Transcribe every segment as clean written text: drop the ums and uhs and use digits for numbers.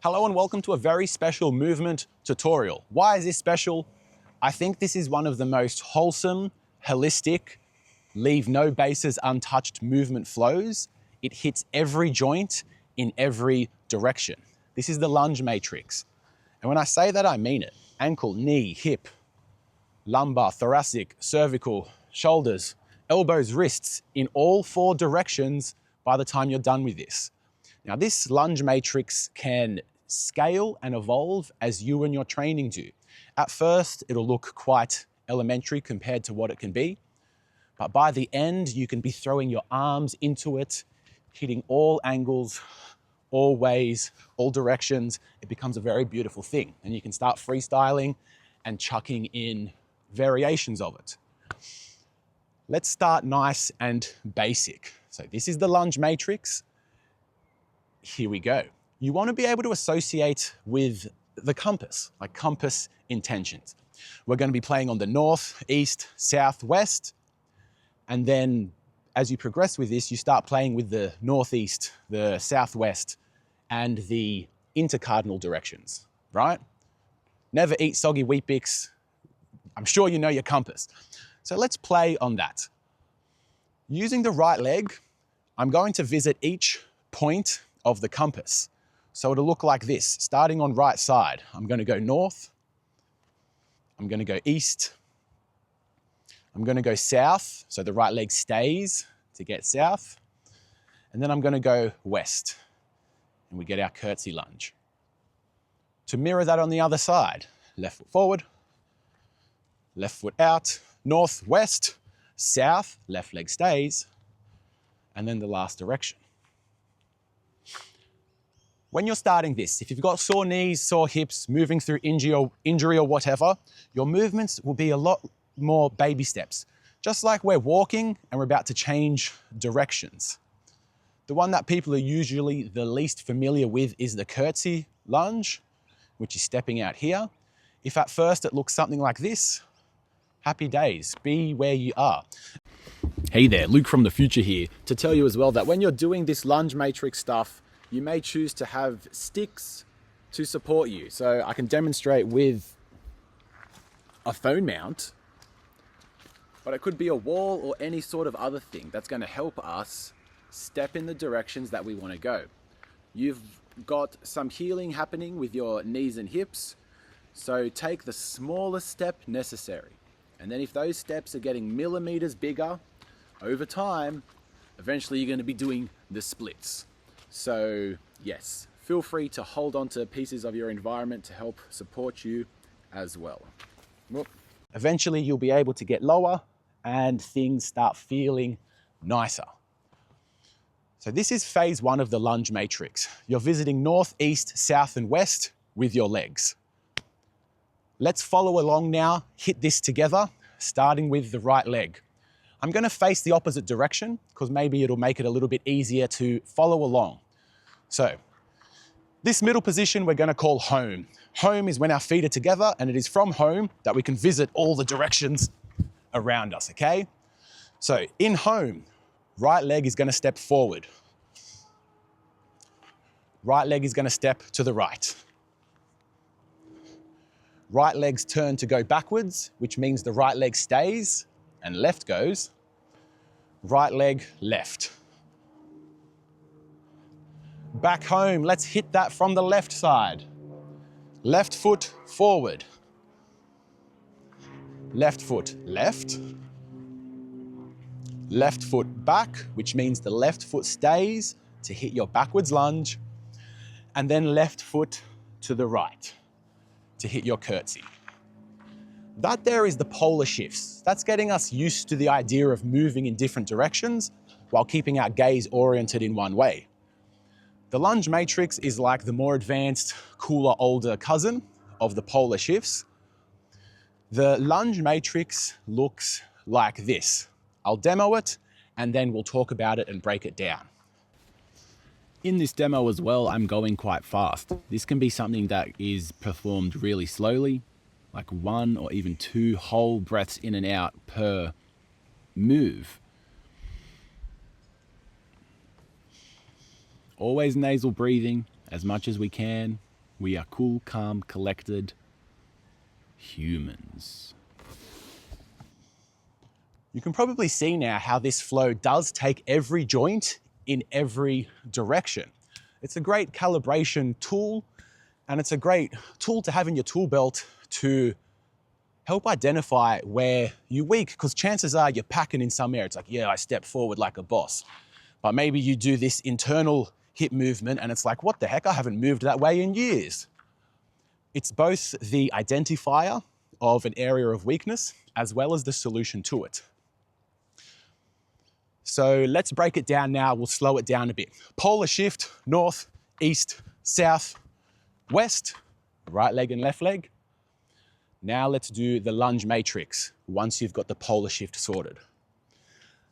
Hello and welcome to a very special movement tutorial. Why is this special? I think this is one of the most wholesome, holistic, leave no bases untouched movement flows. It hits every joint in every direction. This is the lunge matrix. And when I say that, I mean it. Ankle, knee, hip, lumbar, thoracic, cervical, shoulders, elbows, wrists, in all four directions by the time you're done with this. Now, this lunge matrix can scale and evolve as you and your training do. At first, it'll look quite elementary compared to what it can be, but by the end, you can be throwing your arms into it, hitting all angles, all ways, all directions. It becomes a very beautiful thing, and you can start freestyling and chucking in variations of it. Let's start nice and basic. So this is the lunge matrix. Here we go. You want to be able to associate with the compass, like compass intentions. We're going to be playing on the north, east, south, west. And then as you progress with this, you start playing with the northeast, the southwest, and the intercardinal directions, right? Never eat soggy Weet-Bix. I'm sure you know your compass. So let's play on that. Using the right leg, I'm going to visit each point of the compass. So it'll look like this, starting on right side. I'm going to go north, I'm going to go east, I'm going to go south, so the right leg stays to get south, and then I'm going to go west, and we get our curtsy lunge. To mirror that on the other side, left foot forward, left foot out, north, west, south, left leg stays, and then the last direction. When you're starting this, if you've got sore knees, sore hips, moving through injury or whatever, your movements will be a lot more baby steps. Just like we're walking and we're about to change directions. The one that people are usually the least familiar with is the curtsy lunge, which is stepping out here. If at first it looks something like this, happy days, be where you are. Hey there, Luke from the future here, to tell you as well that when you're doing this lunge matrix stuff, you may choose to have sticks to support you. So I can demonstrate with a phone mount, but it could be a wall or any sort of other thing that's going to help us step in the directions that we want to go. You've got some healing happening with your knees and hips, so take the smallest step necessary. And then if those steps are getting millimeters bigger over time, eventually you're going to be doing the splits. So yes, feel free to hold on to pieces of your environment to help support you as well. Eventually you'll be able to get lower and things start feeling nicer. So this is phase one of the lunge matrix. You're visiting north, east, south, and west with your legs. Let's follow along now, hit this together, starting with the right leg. I'm going to face the opposite direction because maybe it'll make it a little bit easier to follow along. So this middle position we're going to call home. Home is when our feet are together, and it is from home that we can visit all the directions around us, okay? So in home, right leg is going to step forward. Right leg is going to step to the right. Right leg's turn to go backwards, which means the right leg stays and left goes. Right leg, left. Back home, let's hit that from the left side. Left foot forward. Left foot left. Left foot back, which means the left foot stays to hit your backwards lunge. And then left foot to the right to hit your curtsy. That there is the polar shifts. That's getting us used to the idea of moving in different directions while keeping our gaze oriented in one way. The lunge matrix is like the more advanced, cooler, older cousin of the polar shifts. The lunge matrix looks like this. I'll demo it and then we'll talk about it and break it down. In this demo as well, I'm going quite fast. This can be something that is performed really slowly, like 1 or even 2 whole breaths in and out per move. Always nasal breathing as much as we can. We are cool, calm, collected humans. You can probably see now how this flow does take every joint in every direction. It's a great calibration tool, and it's a great tool to have in your tool belt to help identify where you're weak, because chances are you're packing in some area. It's like, yeah, I step forward like a boss. But maybe you do this internal hip movement and it's like, what the heck? I haven't moved that way in years. It's both the identifier of an area of weakness as well as the solution to it. So let's break it down now. We'll slow it down a bit. Polar shift, north, east, south, west, right leg and left leg. Now let's do the lunge matrix once you've got the polar shift sorted.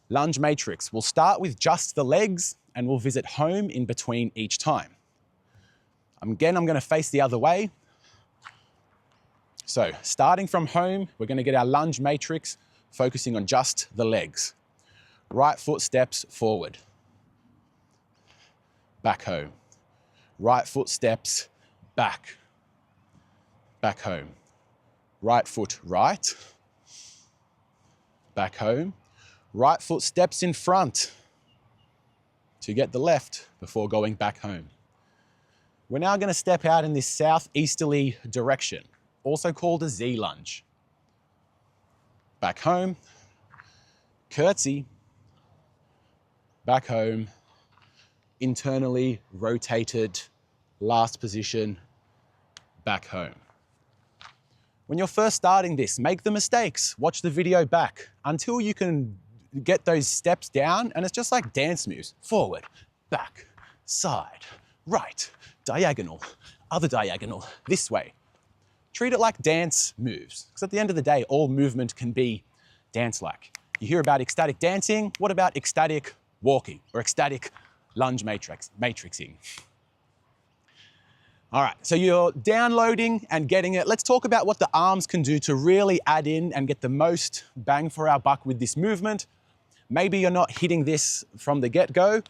Lunge matrix, we'll start with just the legs and we'll visit home in between each time. Again, I'm going to face the other way. So starting from home, we're going to get our lunge matrix, focusing on just the legs. Right foot steps forward. Back home. Right foot steps back. Back home. Right foot right. Back home. Right foot steps in front to get the left before going back home. We're now going to step out in this southeasterly direction, also called a Z lunge. Back home, curtsy, back home, internally rotated, last position, back home. When you're first starting this, make the mistakes, watch the video back until you can get those steps down, and it's just like dance moves. Forward, back, side, right, diagonal, other diagonal, this way. Treat it like dance moves, because at the end of the day, all movement can be dance-like. You hear about ecstatic dancing, what about ecstatic walking or ecstatic lunge matrixing? All right, so you're downloading and getting it. Let's talk about what the arms can do to really add in and get the most bang for our buck with this movement. Maybe you're not hitting this from the get-go,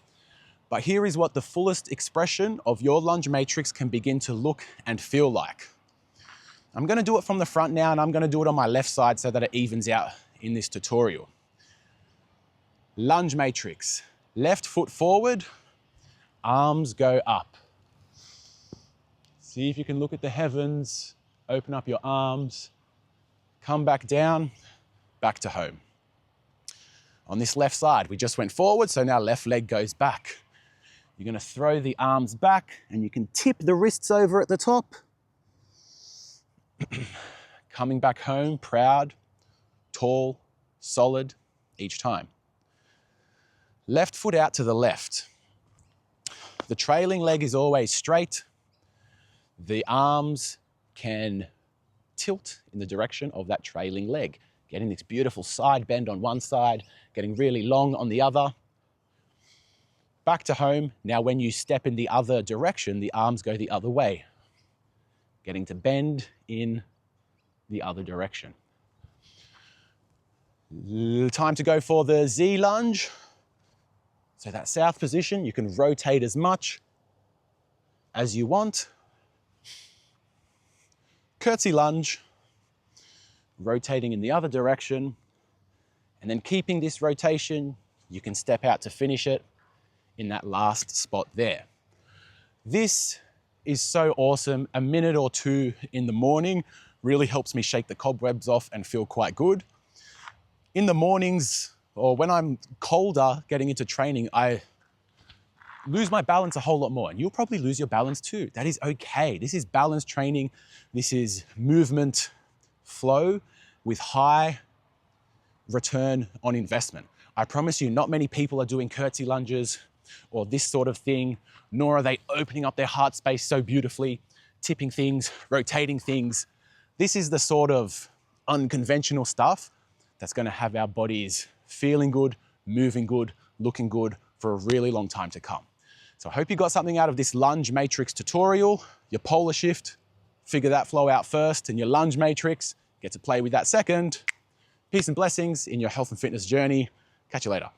but here is what the fullest expression of your lunge matrix can begin to look and feel like. I'm gonna do it from the front now, and I'm gonna do it on my left side so that it evens out in this tutorial. Lunge matrix, left foot forward, arms go up. See if you can look at the heavens, open up your arms, come back down, back to home. On this left side, we just went forward, so now left leg goes back. You're gonna throw the arms back and you can tip the wrists over at the top. Coming back home, proud, tall, solid, each time. Left foot out to the left. The trailing leg is always straight. The arms can tilt in the direction of that trailing leg, getting this beautiful side bend on one side, getting really long on the other. Back to home. Now when you step in the other direction, the arms go the other way, getting to bend in the other direction. Time to go for the Z lunge. So that south position, you can rotate as much as you want. Curtsy lunge, rotating in the other direction, and then keeping this rotation, you can step out to finish it in that last spot there. This is so awesome. A minute or two in the morning really helps me shake the cobwebs off and feel quite good. In the mornings, or when I'm colder getting into training, I lose my balance a whole lot more, and you'll probably lose your balance too. That is okay. This is balance training. This is movement flow with high return on investment. I promise you, not many people are doing curtsy lunges or this sort of thing, nor are they opening up their heart space so beautifully, tipping things, rotating things. This is the sort of unconventional stuff that's going to have our bodies feeling good, moving good, looking good for a really long time to come. So I hope you got something out of this lunge matrix tutorial. Your polar shift, figure that flow out first, and your lunge matrix, get to play with that second. Peace and blessings in your health and fitness journey. Catch you later.